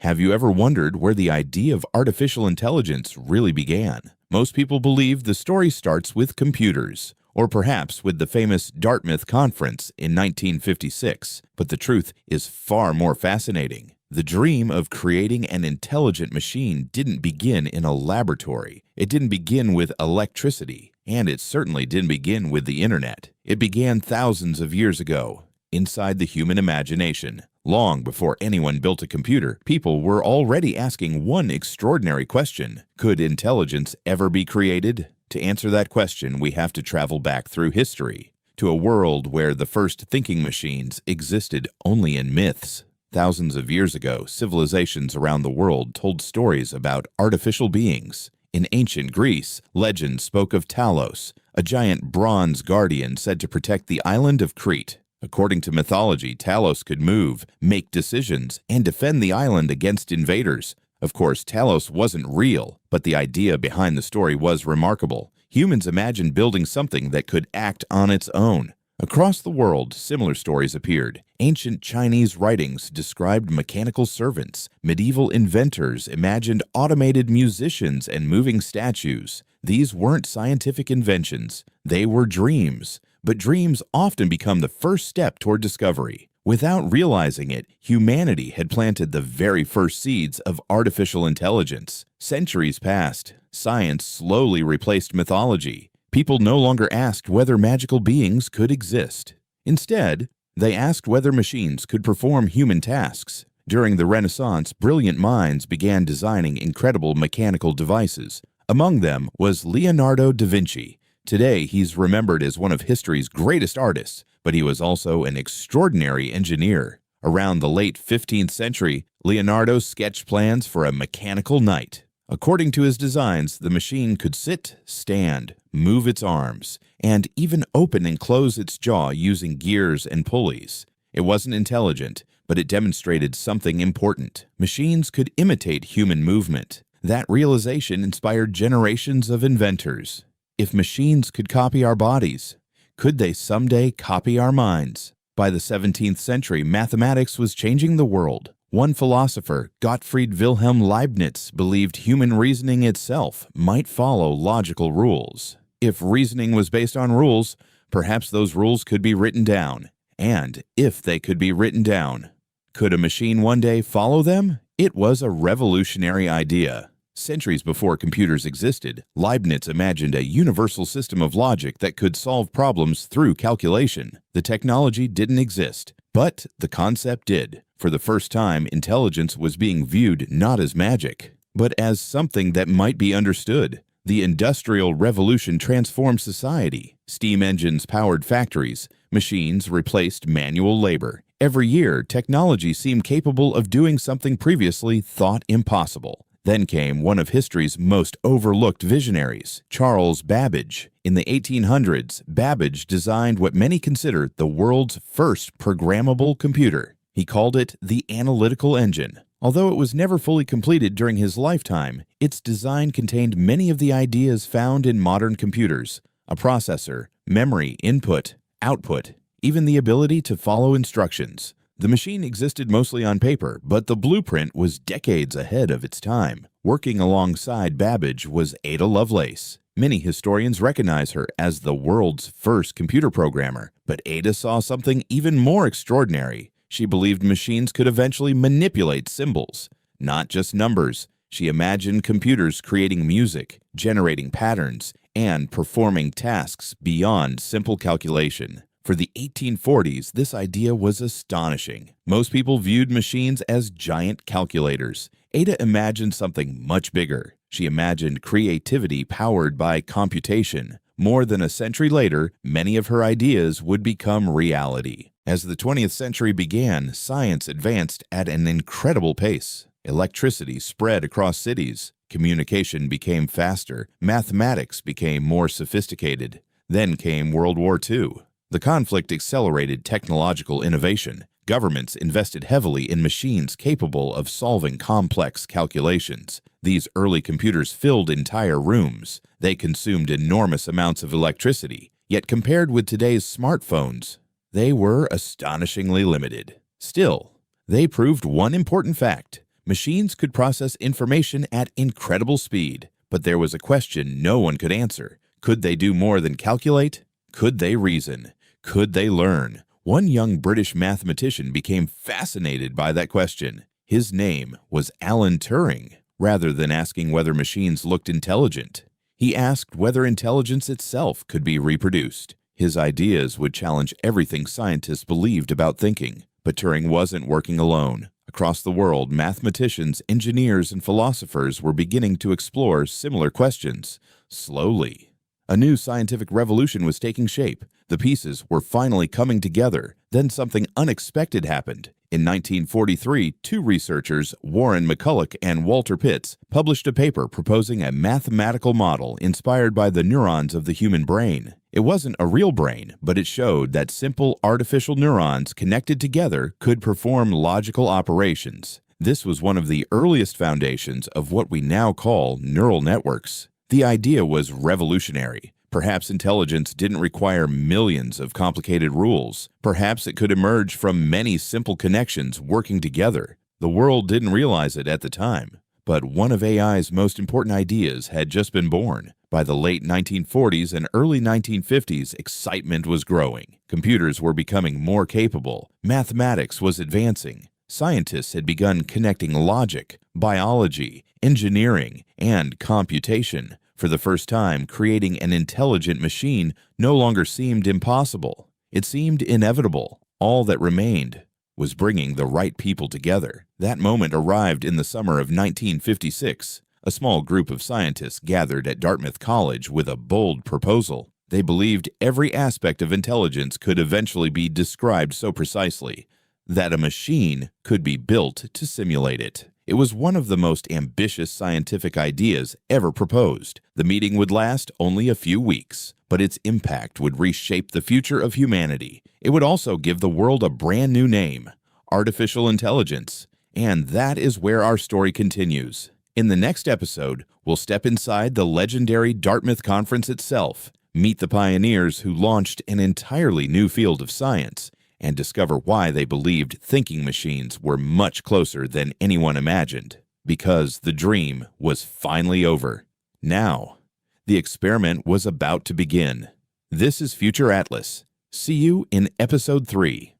Have you ever wondered where the idea of artificial intelligence really began? Most people believe the story starts with computers, or perhaps with the famous Dartmouth Conference in 1956, but the truth is far more fascinating. The dream of creating an intelligent machine didn't begin in a laboratory. It didn't begin with electricity, and it certainly didn't begin with the internet. It began thousands of years ago, inside the human imagination. Long before anyone built a computer, people were already asking one extraordinary question: could intelligence ever be created? To answer that question, we have to travel back through history, to a world where the first thinking machines existed only in myths. Thousands of years ago, civilizations around the world told stories about artificial beings. In ancient Greece, legend spoke of Talos, a giant bronze guardian said to protect the island of Crete. According to mythology, Talos could move, make decisions, and defend the island against invaders. Of course, Talos wasn't real, but the idea behind the story was remarkable. Humans imagined building something that could act on its own. Across the world, similar stories appeared. Ancient Chinese writings described mechanical servants. Medieval inventors imagined automated musicians and moving statues. These weren't scientific inventions. They were dreams. But dreams often become the first step toward discovery. Without realizing it, humanity had planted the very first seeds of artificial intelligence. Centuries passed. Science slowly replaced mythology. People no longer asked whether magical beings could exist. Instead, they asked whether machines could perform human tasks. During the Renaissance, brilliant minds began designing incredible mechanical devices. Among them was Leonardo da Vinci. Today, he's remembered as one of history's greatest artists, but he was also an extraordinary engineer. Around the late 15th century, Leonardo sketched plans for a mechanical knight. According to his designs, the machine could sit, stand, move its arms, and even open and close its jaw using gears and pulleys. It wasn't intelligent, but it demonstrated something important. Machines could imitate human movement. That realization inspired generations of inventors. If machines could copy our bodies, could they someday copy our minds? By the 17th century, mathematics was changing the world. One philosopher, Gottfried Wilhelm Leibniz, believed human reasoning itself might follow logical rules. If reasoning was based on rules, perhaps those rules could be written down. And if they could be written down, could a machine one day follow them? It was a revolutionary idea. Centuries before computers existed, Leibniz imagined a universal system of logic that could solve problems through calculation. The technology didn't exist, but the concept did. For the first time, intelligence was being viewed not as magic, but as something that might be understood. The Industrial Revolution transformed society. Steam engines powered factories. Machines replaced manual labor. Every year, technology seemed capable of doing something previously thought impossible. Then came one of history's most overlooked visionaries, Charles Babbage. In the 1800s, Babbage designed what many consider the world's first programmable computer. He called it the Analytical engine. Although it was never fully completed during his lifetime, its design contained many of the ideas found in modern computers: a processor, memory, input, output, even the ability to follow instructions. The machine existed mostly on paper, but the blueprint was decades ahead of its time. Working alongside Babbage was Ada Lovelace. Many historians recognize her as the world's first computer programmer, but Ada saw something even more extraordinary. She believed machines could eventually manipulate symbols, not just numbers. She imagined computers creating music, generating patterns, and performing tasks beyond simple calculation. For the 1840s, this idea was astonishing. Most people viewed machines as giant calculators. Ada imagined something much bigger. She imagined creativity powered by computation. More than a century later, many of her ideas would become reality. As the 20th century began, science advanced at an incredible pace. Electricity spread across cities. Communication became faster. Mathematics became more sophisticated. Then came World War II. The conflict accelerated technological innovation. Governments invested heavily in machines capable of solving complex calculations. These early computers filled entire rooms. They consumed enormous amounts of electricity, yet compared with today's smartphones, they were astonishingly limited. Still, they proved one important fact: Machines could process information at incredible speed, but there was a question no one could answer. Could they do more than calculate? Could they reason? Could they learn? One young British mathematician became fascinated by that question. His name was Alan Turing. Rather than asking whether machines looked intelligent, he asked whether intelligence itself could be reproduced. His ideas would challenge everything scientists believed about thinking. But Turing wasn't working alone. Across the world, mathematicians, engineers, and philosophers were beginning to explore similar questions. Slowly, a new scientific revolution was taking shape. The pieces were finally coming together. Then something unexpected happened. In 1943, two researchers, Warren McCulloch and Walter Pitts, published a paper proposing a mathematical model inspired by the neurons of the human brain. It wasn't a real brain, but it showed that simple artificial neurons connected together could perform logical operations. This was one of the earliest foundations of what we now call neural networks. The idea was revolutionary. Perhaps intelligence didn't require millions of complicated rules. Perhaps it could emerge from many simple connections working together. The world didn't realize it at the time. But one of AI's most important ideas had just been born. By the late 1940s and early 1950s, excitement was growing. Computers were becoming more capable. Mathematics was advancing. Scientists had begun connecting logic, biology, engineering, and computation. For the first time, creating an intelligent machine no longer seemed impossible. It seemed inevitable. All that remained was bringing the right people together. That moment arrived in the summer of 1956. A small group of scientists gathered at Dartmouth College with a bold proposal. They believed every aspect of intelligence could eventually be described so precisely that a machine could be built to simulate it. It was one of the most ambitious scientific ideas ever proposed. The meeting would last only a few weeks, but its impact would reshape the future of humanity. It would also give the world a brand new name, artificial intelligence. And that is where our story continues. In the next episode, we'll step inside the legendary Dartmouth Conference itself, meet the pioneers who launched an entirely new field of science, and discover why they believed thinking machines were much closer than anyone imagined. Because the dream was finally over. Now, the experiment was about to begin. This is Future Atlas. See you in Episode 3.